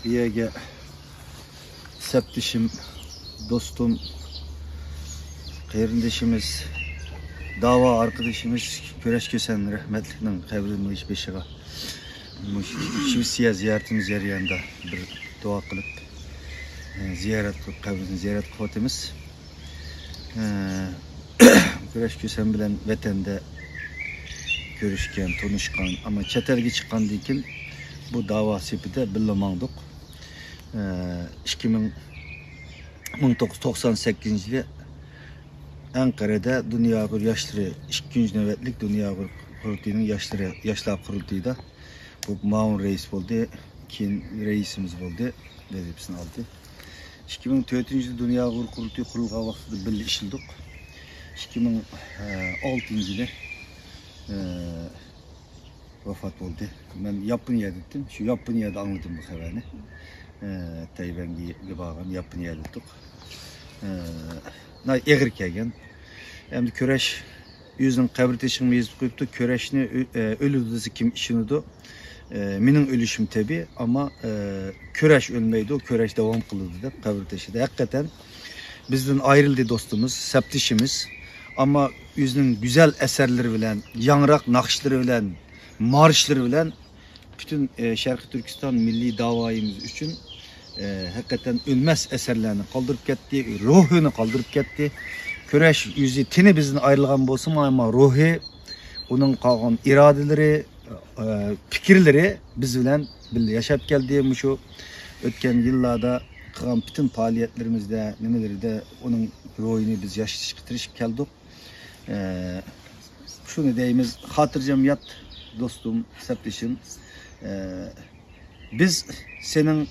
Iyege septişim, dostum, kıyırındışımız, dava arkadaşımız Köreş Kösen rahmetli'nin kabrini hiç beşiğe Şivsiye ziyaretimiz yarıyanda bir dua kılıp kabrini ziyaret kıvatımız. Köreş Kösen bilen vatanda görüşken, tanışkan ama çetelge çıkan dikin bu dava sepide billamandık. 1998 yılı Ankara'da Dünya Yaşları 2. nöbetlik Dünya Kurultayı'nın yaşlar kurultayıda bu Maun reis oldu, keyin reisimiz oldu, hepsini aldı. 2004 yılı Dünya Kurultayı kurulgan vaxtida birga işildik. 2006 yılı vefat oldu. Ben Yaponya'da gittim. Şu Yaponya'da anladım bu haberini. Tayvan'a bağlan Yaponya'da gittik. Eğir kelgen. Hem de Köreş yüzün kabir teşkimi yazıp koyuptu. Köreşni ölüdüzü kim işinidu. Benim ölüşüm tabi ama Köreş ölmeydi. O Köreş devam kılırdı da kabir teşkide. Hakikaten bizden ayrıldı dostumuz, septişimiz. Ama yüzünün güzel eserleri bilen, yanrak nakşları bilen, marşları bilen bütün Şarkı Türkistan milli davayımız için hakikaten ölmez eserlerini kaldırıp gitti, ruhunu kaldırıp gitti. Köreş yüzü tini bizden ayrılgan bolsun ama ruhu, onun kalgan iradeleri, fikirleri biz bilen birlikte yaşap geldi. Şu ötken yıllarda kılgan bütün faaliyetlerimizde, nemeleri de onun ruhunu biz yaşatışıp geldik. Şunu deyimiz, hatırcam yat dostum, septişim. Biz senin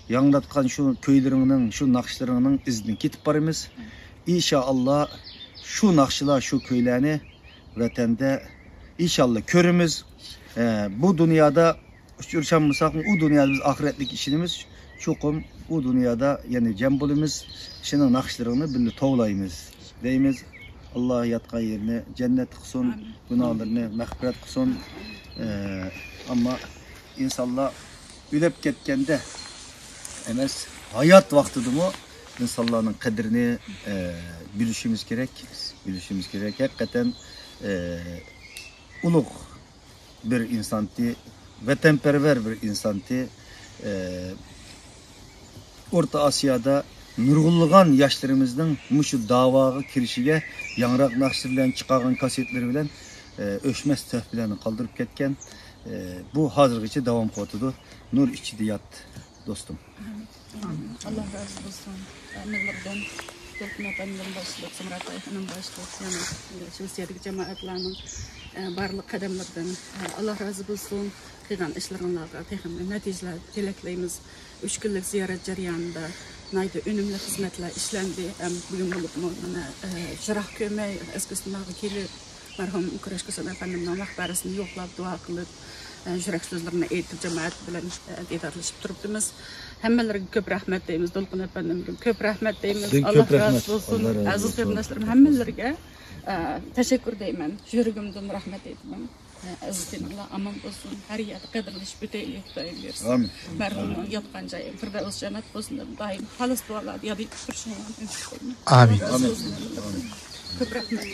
yanlatkan şu köylerinin, şu nakşlarının izini gitip barımız. İnşallah şu nakşılar, şu köylerini vatanda inşallah körümüz. Bu dünyada uçurşanmasak o dünyada biz ahiretlik işimiz çokum. Bu dünyada yani cembulümüz, şunun nakşlarını birlikte tovlayımız. Deyimiz. Allah yatkan yerine cennet kılsın, günahlarını mağfiret kılsın. Ama insanlar ölüp ketkende emes hayat vaktidir mu insanların kadrini bilişimiz gerek. Hakikaten uluk bir insanti, vatanperver bir insanti. Orta Asya'da nurgulluğun yaşlarımızdan şu davaga kirişige yanrak nakşirlerini çıkargan kasetleri bilen öşmez töhfelerini kaldırıp ketken bu hazırgıcı devam kotudu. Nur içi yat dostum. Allah razı olsun. Anılardan Türkmen efendim başlık, Samrat Ayhan'ın başlık, yani Şivsiye'deki cemaatlerinin barlık kademlerden Allah razı olsun. Kıygan işlerinlerine tekrar neticeler dilekleyimiz. 3 günlük ziyaret jaryanında naydı önümlü hizmetler işlendi. Bugün bulup mu Jıraq Kömey eskisinden vakili merhum Köreş Kösen efendimden mahbaresini yoklap, dua kılıp Jıraq sözlerini eğitip cemaat bilen didarlaşıp durupdumuz. Hemmelerine köp rahmet deyimiz, Dolkun efendim köp rahmet deyimiz. Allah razı olsun. Aziz kardeşlerim hemmelerine teşekkür deyim. Jürgümden rahmet eylemem. Allah aman olsun, her yerde kadırlış büteyliği Xudayım versin. Amin. Merhumun yatkan jayı, Firdevs cennet olsun, daim halis dualar, yadi bir şey. Amin. Köp rahmet.